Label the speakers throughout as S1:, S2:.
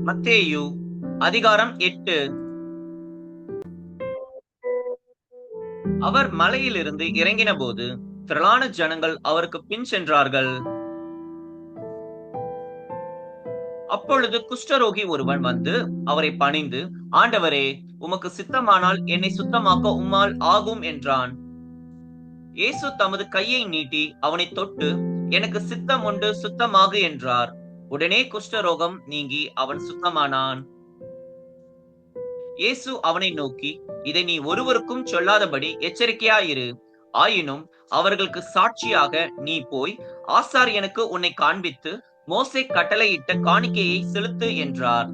S1: மத்தேயு அதிகாரம் 8. அவர் மலையிலிருந்து இறங்கின போது திரளான ஜனங்கள் அவருக்கு பின் சென்றார்கள். அப்பொழுது குஷ்டரோகி ஒருவன் வந்து அவரை பணிந்து, ஆண்டவரே, உமக்கு சித்தமானால் என்னை சுத்தமாக்க உம்மால் ஆகும் என்றான். இயேசு தமது கையை நீட்டி அவனை தொட்டு, எனக்கு சித்தம் உண்டு, சுத்தமாகு என்றார். உடனே குஷ்டரோகம் நீங்கி அவன் சுத்தமானான். இயேசு அவனை நோக்கி, இதை நீ ஒருவருக்கும் சொல்லாதபடி எச்சரிக்கையாயிரு. ஆயினும் அவர்களுக்கு சாட்சியாக நீ போய் ஆசாரியனுக்கு உன்னை காண்பித்து மோசே கட்டளையிட்ட காணிக்கையை செலுத்து என்றார்.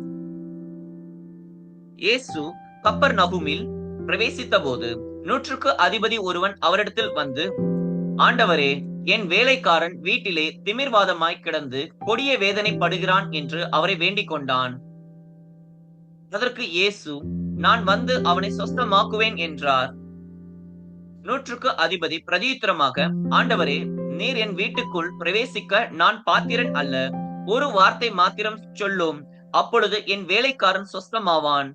S1: இயேசு கப்பர்நகூமில் பிரவேசித்த போது 100க்கு அதிபதி ஒருவன் அவரிடத்தில் வந்து, ஆண்டவரே, என் வேலைக்காரன் வீட்டிலே திமிர்வாதமாய் கிடந்து கொடிய வேதனைப்படுகிறான் என்று அவரை வேண்டிக் கொண்டான். அதற்கு இயேசு, நான் வந்து அவனை சொஸ்தமாக்குவேன் என்றார். 100க்கு அதிபதி பிரதியுத்தரமாக, ஆண்டவரே, நீர் என் வீட்டுக்குள் பிரவேசிக்க நான் பாத்திரன் அல்ல. ஒரு வார்த்தை மாத்திரம் சொல்லும், அப்பொழுது என் வேலைக்காரன் சொஸ்தமாவான்.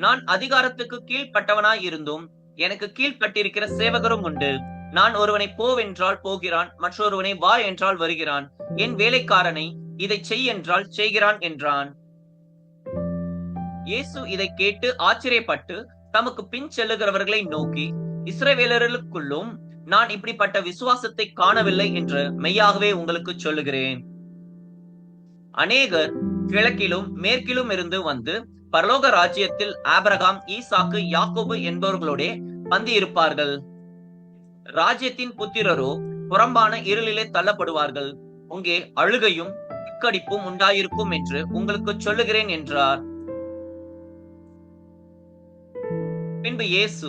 S1: நான் அதிகாரத்துக்கு கீழ்ப்பட்டவனாய் இருந்தும் எனக்கு கீழ்ப்பட்டிருக்கிற சேவகரும் உண்டு. நான் ஒருவனை போவென்றால் போகிறான், மற்றொருவனை வா என்றால் வருகிறான். என் வேலைக்காரனை இதை செய் என்றால் செய்கிறான் என்றான். இயேசு இதை கேட்டு ஆச்சரியப்பட்டு தமக்கு பின் செல்லுகிறவர்களை நோக்கி, இஸ்ரவேலர்களுக்குள்ளும் நான் இப்படிப்பட்ட விசுவாசத்தை காணவில்லை என்று மெய்யாகவே உங்களுக்கு சொல்லுகிறேன். அநேகர் கிழக்கிலும் மேற்கிலும் இருந்து வந்து பரலோக ராஜ்யத்தில் ஆபிரகாம், ஈசாக்கு, யாக்கோபு என்பவர்களோட பந்தி இருப்பார்கள். ராஜ்யத்தின் புத்திரரோ புறம்பான இருளிலே தள்ளப்படுவார்கள். அங்கே அழுகையும் இக்கடிப்பும் உண்டாயிருக்கும் என்று உங்களுக்கு சொல்லுகிறேன் என்றார். பின்பு இயேசு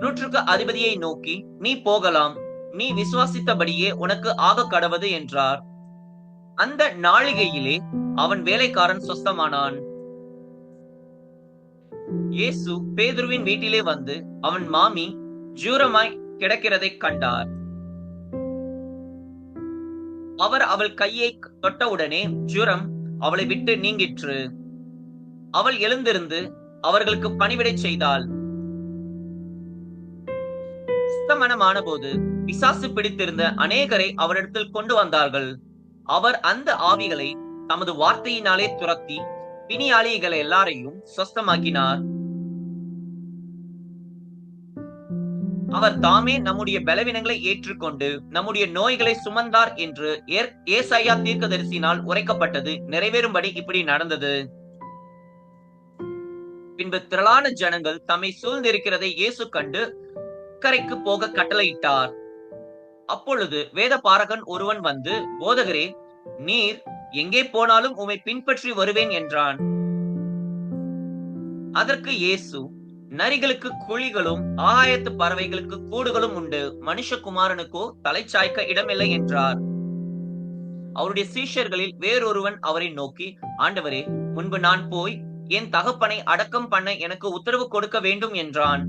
S1: 100க்கு அதிபதியை நோக்கி, நீ போகலாம், நீ விசுவாசித்தபடியே உனக்கு ஆக கடவது என்றார். அந்த நாளிகையிலே அவன் வேலைக்காரன் சொஸ்தமானான். இயேசு பேதுருவின் வீட்டிலே வந்து அவன் மாமி ஜூரமாய் கிடக்கிறதை கண்டார். அவர் அவள் கையை தொட்டவுடனே ஜுரம் அவளை விட்டு நீங்கிற்று. அவள் எழுந்திருந்து அவர்களுக்கு பணிவிடை செய்தாள். சுத்தமனமான போது பிசாசு பிடித்திருந்த அநேகரை அவரிடத்தில் கொண்டு வந்தார்கள். அவர் அந்த ஆவிகளை தமது வார்த்தையினாலே துரத்தி பிணியாளிகளை எல்லாரையும் சொஸ்தமாக்கினார். அவர் தாமே நம்முடைய பலவீனங்களை ஏற்றுக்கொண்டு நம்முடைய நோய்களை சுமந்தார் என்று ஏசாயா தீர்க்கதரிசியினால் உரைக்கப்பட்டது நிறைவேறும்படி இப்படி நடந்தது. பின்பு திரளான ஜனங்கள் தம்மை சூழ்ந்திருக்கிறதை இயேசு கண்டு கரைக்கு போக கட்டளையிட்டார். அப்பொழுது வேத பாரகன் ஒருவன் வந்து, போதகரே, நீர் எங்கே போனாலும் உம்மை பின்பற்றி வருவேன் என்றான். அதற்கு இயேசு, நரிகளுக்கு குழிகளும் ஆகாயத்து பறவைகளுக்கு கூடுகளும் உண்டு, மனுஷகுமாரனுக்கோ தலைச்சாய்க்க இடமில்லை என்றார். அவருடைய சீஷர்களில் வேறொருவன் அவரை நோக்கி, ஆண்டவரே, முன்பு நான் போய் என் தகப்பனை அடக்கம் பண்ண எனக்கு உத்தரவு கொடுக்க வேண்டும் என்றான்.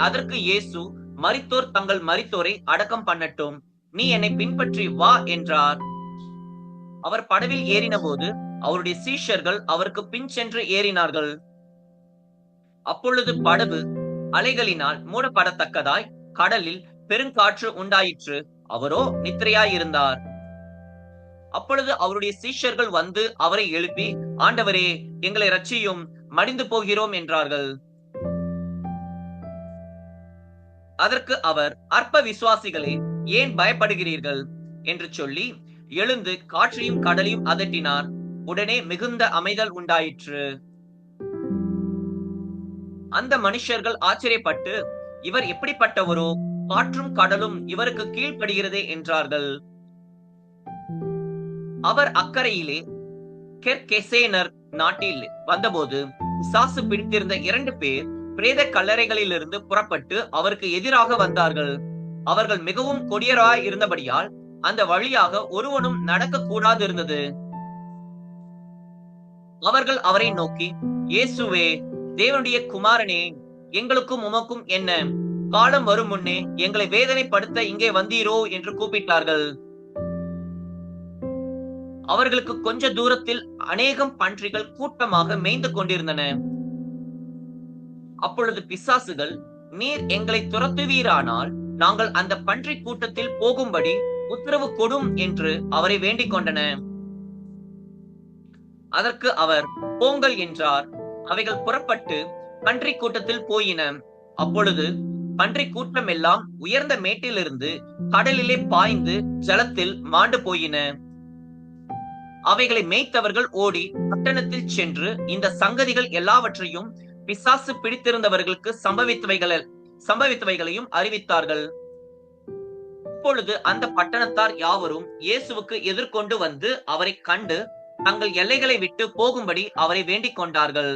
S1: அதற்கு இயேசு, மரித்தோர் தங்கள் மரித்தோரை அடக்கம் பண்ணட்டும், நீ என்னை பின்பற்றி வா என்றார். அவர் படவில் ஏறின போது அவருடைய சீஷர்கள் அவருக்கு பின் சென்று ஏறினார்கள். அப்பொழுது படகு அலைகளினால் மூடப்படத்தக்கதாய் கடலில் பெருங்காற்று உண்டாயிற்று. அவரோ நித்திரையாயிருந்தார். அப்பொழுது அவருடைய சீஷர்கள் வந்து அவரை எழுப்பி, ஆண்டவரே, எங்களை ரட்சியும், மடிந்து போகிறோம் என்றார்கள். அதற்கு அவர், அற்ப விசுவாசிகளே, ஏன் பயப்படுகிறீர்கள் என்று சொல்லி எழுந்து காற்றையும் கடலையும் அதட்டினார். உடனே மிகுந்த அமைதல் உண்டாயிற்று. அந்த மனுஷர்கள் ஆச்சரியப்பட்டு, இவர் எப்படிப்பட்டவரோ, காற்றும் கடலும் இவருக்கு கீழ்ப்படுகிறதே என்றார்கள். அவர் அக்கறையிலே கெர்கெசேனர் நாட்டில் வந்தபோது பிசாசு பிடித்திருந்த 2 பேர் பிரேத கல்லறைகளிலிருந்து புறப்பட்டு அவருக்கு எதிராக வந்தார்கள். அவர்கள் மிகவும் கொடியராய் இருந்தபடியால் அந்த வழியாக ஒருவனும் நடக்க கூடாது இருந்தது. அவர்கள் அவரை நோக்கி, இயேசுவே, தேவனுடைய குமாரனே, எங்களுக்கும் உமக்கும் என்ன? காலம் வரும் முன்னே எங்களை வேதனைப்படுத்த இங்கே வந்தீரோ என்று கூப்பிட்டார்கள். அவர்களுக்கு கொஞ்ச தூரத்தில் அநேகம் பன்றிகள் கூட்டமாக மேய்ந்து கொண்டிருந்தன. அப்பொழுது பிசாசுகள், நீர் எங்களை துரத்துவீரானால் நாங்கள் அந்த பன்றி கூட்டத்தில் போகும்படி உத்தரவு கொடும் என்று அவரை வேண்டிக் கொண்டன. அதற்கு அவர், போங்கள் என்றார். அவைகள் புறப்பட்டு பன்றி கூட்டத்தில் போயின. அப்பொழுது பன்றி கூட்டம் எல்லாம் உயர்ந்த மேட்டிலிருந்து கடலிலே பாய்ந்து ஜலத்தில் மாண்டு போயின. அவைகளை மேய்த்தவர்கள் ஓடி பட்டணத்தில் சென்று இந்த சங்கதிகள் எல்லாவற்றையும் பிசாசு பிடித்திருந்தவர்களுக்கு சம்பவித்தவைகளையும் அறிவித்தார்கள். இப்பொழுது அந்த பட்டணத்தார் யாவரும் இயேசுவுக்கு எதிர்கொண்டு வந்து அவரை கண்டு தங்கள் எல்லைகளை விட்டு போகும்படி அவரை வேண்டிக் கொண்டார்கள்.